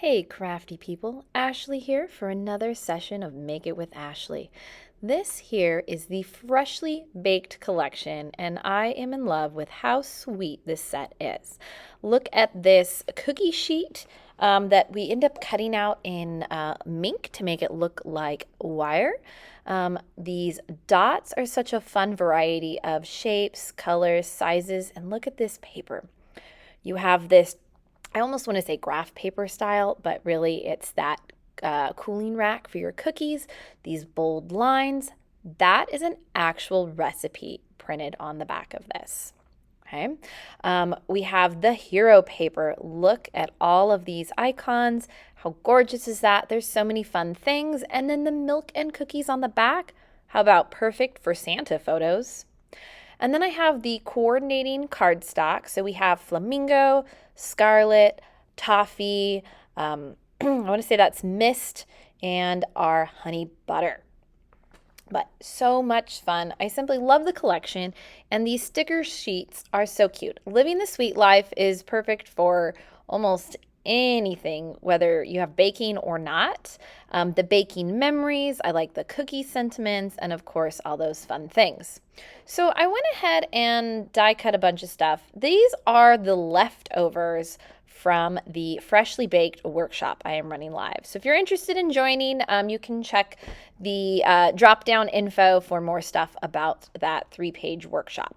Hey crafty people, Ashley here for another session of Make It with Ashley. This here is the Freshly Baked collection and I am in love with how sweet this set is. Look at this cookie sheet that we end up cutting out in mink to make it look like wire. These dots are such a fun variety of shapes, colors, sizes, and look at this paper. You have this, I almost want to say graph paper style, but really it's that cooling rack for your cookies, these bold lines. That is an actual recipe printed on the back of this. Okay. We have the hero paper. Look at all of these icons. How gorgeous is that? There's so many fun things. And then the milk and cookies on the back. How about perfect for Santa photos? And then I have the coordinating cardstock. So we have Flamingo, Scarlet, Toffee, I want to say that's Mist, and our honey butter. But so much fun. I simply love the collection, and these sticker sheets are so cute. Living the Sweet Life is perfect for almost anything, whether you have baking or not. The baking memories, I like the cookie sentiments, and of course, all those fun things. So I went ahead and die cut a bunch of stuff. These are the leftovers from the Freshly Baked workshop I am running live. So if you're interested in joining, you can check the drop-down info for more stuff about that 3-page workshop.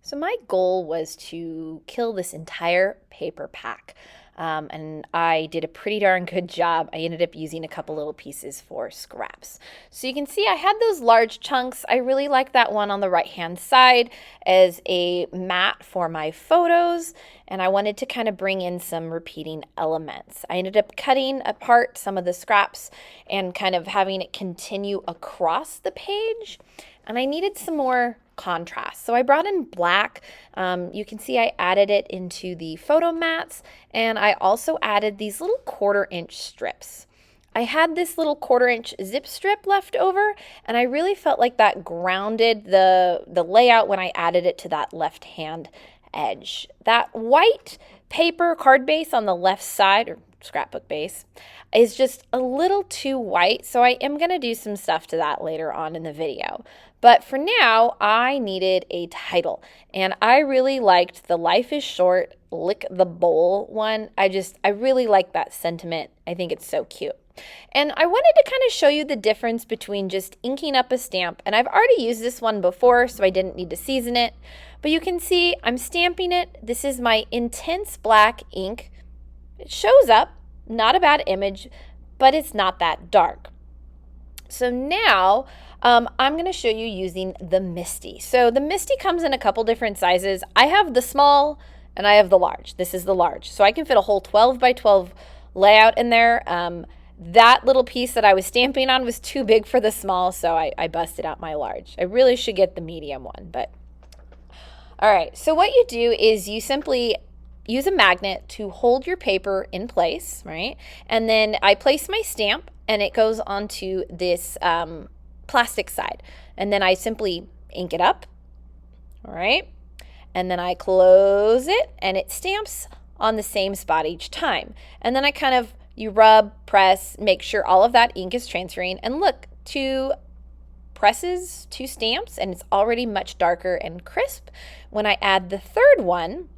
So my goal was to kill this entire paper pack. And I did a pretty darn good job. I ended up using a couple little pieces for scraps. So you can see I had those large chunks. I really like that one on the right-hand side as a mat for my photos, and I wanted to kind of bring in some repeating elements. I ended up cutting apart some of the scraps and kind of having it continue across the page, and I needed some more contrast. So I brought in black. You can see I added it into the photo mats, and I also added these little 1/4-inch strips. I had this little 1/4-inch zip strip left over, and I really felt like that grounded the layout when I added it to that left hand edge. That white paper card base on the left side, or scrapbook base, is just a little too white, so I am going to do some stuff to that later on in the video. But for now, I needed a title, and I really liked the Life is Short, Lick the Bowl one. I really like that sentiment. I think it's so cute. And I wanted to kind of show you the difference between just inking up a stamp, and I've already used this one before, so I didn't need to season it. But you can see I'm stamping it. This is my intense black ink. It shows up, not a bad image, but it's not that dark. So now I'm going to show you using the Misty. So the Misty comes in a couple different sizes. I have the small and I have the large. This is the large. So I can fit a whole 12 by 12 layout in there. That little piece that I was stamping on was too big for the small, so I busted out my large. I really should get the medium one, but all right. So what you do is you simply use a magnet to hold your paper in place, right? And then I place my stamp and it goes onto this plastic side. And then I simply ink it up, all right? And then I close it and it stamps on the same spot each time. And then you rub, press, make sure all of that ink is transferring. And look, 2 presses, 2 stamps, and it's already much darker and crisp. When I add the third one,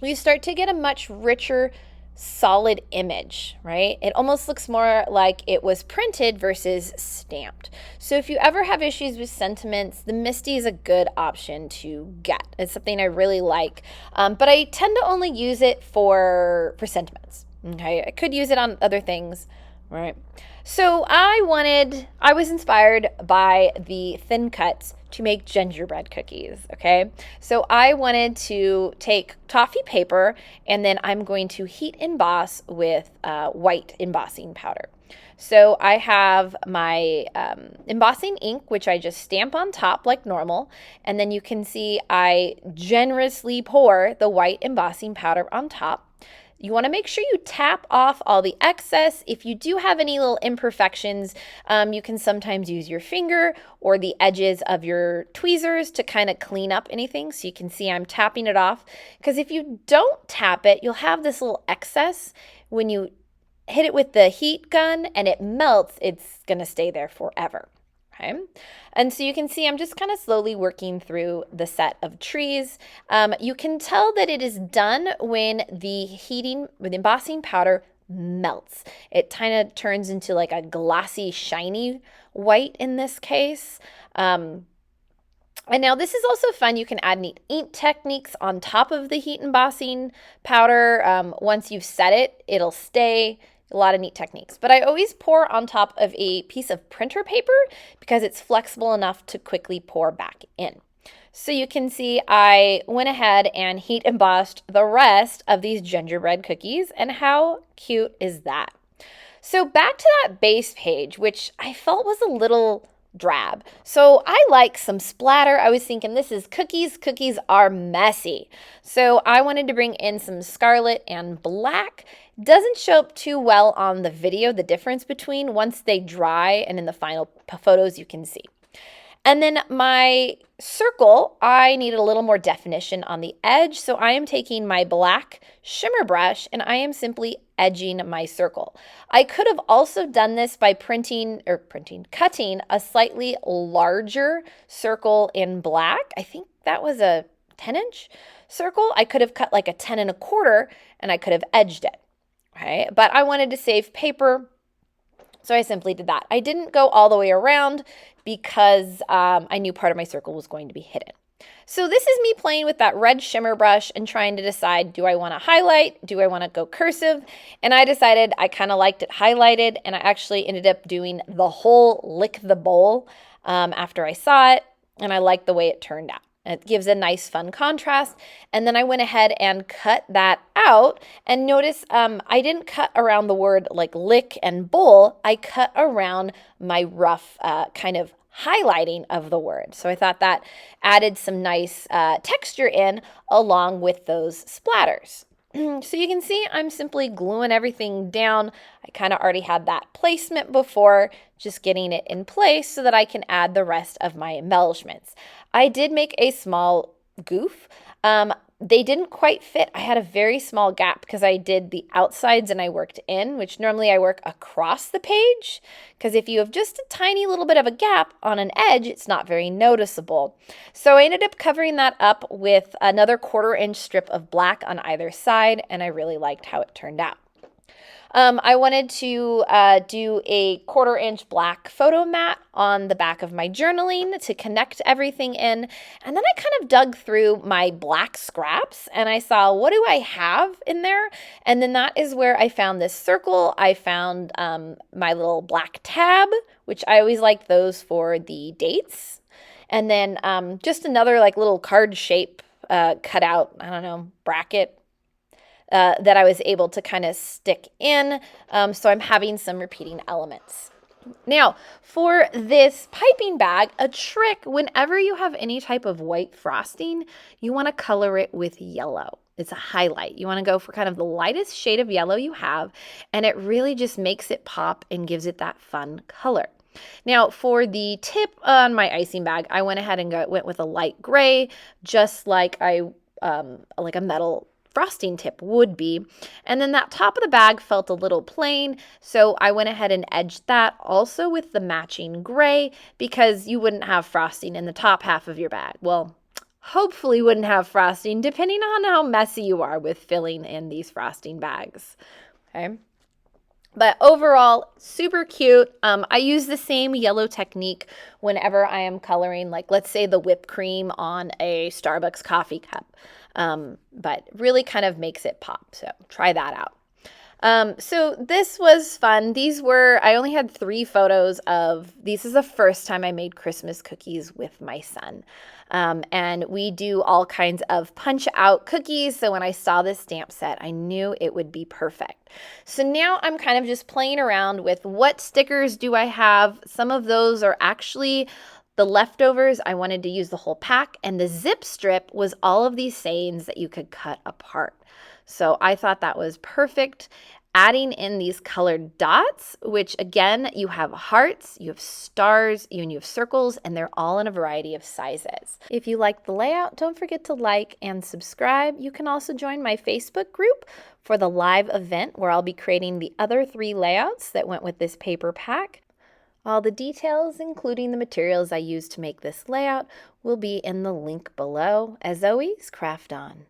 you start to get a much richer, solid image, right? It almost looks more like it was printed versus stamped. So if you ever have issues with sentiments, the Misty is a good option to get. It's something I really like, but I tend to only use it for sentiments. Okay, I could use it on other things, right? So I was inspired by the thin cuts to make gingerbread cookies, okay? So I wanted to take toffee paper and then I'm going to heat emboss with white embossing powder. So I have my embossing ink, which I just stamp on top like normal, and then you can see I generously pour the white embossing powder on top. You want to make sure you tap off all the excess. If you do have any little imperfections, you can sometimes use your finger or the edges of your tweezers to kind of clean up anything. So you can see I'm tapping it off, because if you don't tap it, you'll have this little excess when you hit it with the heat gun and it melts, it's going to stay there forever. Okay. And so you can see I'm just kind of slowly working through the set of trees. You can tell that it is done when the embossing powder melts. It kind of turns into like a glossy, shiny white in this case. And now this is also fun. You can add neat ink techniques on top of the heat embossing powder. Once you've set it, it'll stay. A lot of neat techniques. But I always pour on top of a piece of printer paper because it's flexible enough to quickly pour back in. So you can see I went ahead and heat embossed the rest of these gingerbread cookies, and how cute is that? So back to that base page, which I felt was a little drab. So I like some splatter. I was thinking this is cookies. Cookies are messy. So I wanted to bring in some scarlet and black. Doesn't show up too well on the video, the difference between once they dry and in the final photos you can see. And then my circle, I needed a little more definition on the edge. So I am taking my black shimmer brush and I am simply edging my circle. I could have also done this by cutting a slightly larger circle in black. I think that was a 10-inch circle. I could have cut like a 10 1/4 and I could have edged it. Okay, but I wanted to save paper, so I simply did that. I didn't go all the way around because I knew part of my circle was going to be hidden. So this is me playing with that red shimmer brush and trying to decide, do I want to highlight? Do I want to go cursive? And I decided I kind of liked it highlighted, and I actually ended up doing the whole lick the bowl after I saw it, and I liked the way it turned out. It gives a nice fun contrast. And then I went ahead and cut that out. And notice I didn't cut around the word like lick and bowl. I cut around my rough kind of highlighting of the word. So I thought that added some nice texture in along with those splatters. So you can see I'm simply gluing everything down. I kind of already had that placement before, just getting it in place so that I can add the rest of my embellishments. I did make a small goof. They didn't quite fit. I had a very small gap because I did the outsides and I worked in, which normally I work across the page, because if you have just a tiny little bit of a gap on an edge, it's not very noticeable. So I ended up covering that up with another 1/4-inch strip of black on either side, and I really liked how it turned out. I wanted to do a 1/4-inch black photo mat on the back of my journaling to connect everything in. And then I kind of dug through my black scraps and I saw, what do I have in there? And then that is where I found this circle. I found my little black tab, which I always like those for the dates. And then just another like little card shape cut out, I don't know, bracket that I was able to kind of stick in. So I'm having some repeating elements. Now, for this piping bag, a trick, whenever you have any type of white frosting, you want to color it with yellow. It's a highlight. You want to go for kind of the lightest shade of yellow you have, and it really just makes it pop and gives it that fun color. Now, for the tip on my icing bag, I went ahead and went with a light gray, just like like a metal frosting tip would be. And then that top of the bag felt a little plain, so I went ahead and edged that also with the matching gray, because you wouldn't have frosting in the top half of your bag. Well, hopefully wouldn't have frosting, depending on how messy you are with filling in these frosting bags. Okay. But overall, super cute. I use the same yellow technique whenever I am coloring, like let's say the whipped cream on a Starbucks coffee cup. But really kind of makes it pop. So try that out. So this was fun. I only had 3 photos of, this is the first time I made Christmas cookies with my son. And we do all kinds of punch out cookies. So when I saw this stamp set, I knew it would be perfect. So now I'm kind of just playing around with what stickers do I have. Some of those are actually the leftovers. I wanted to use the whole pack, and the zip strip was all of these sayings that you could cut apart. So I thought that was perfect. adding in these colored dots, which again, you have hearts, you have stars, and you have circles, and they're all in a variety of sizes. If you like the layout, don't forget to like and subscribe. You can also join my Facebook group for the live event where I'll be creating the other 3 layouts that went with this paper pack. All the details, including the materials I used to make this layout, will be in the link below. As always, craft on.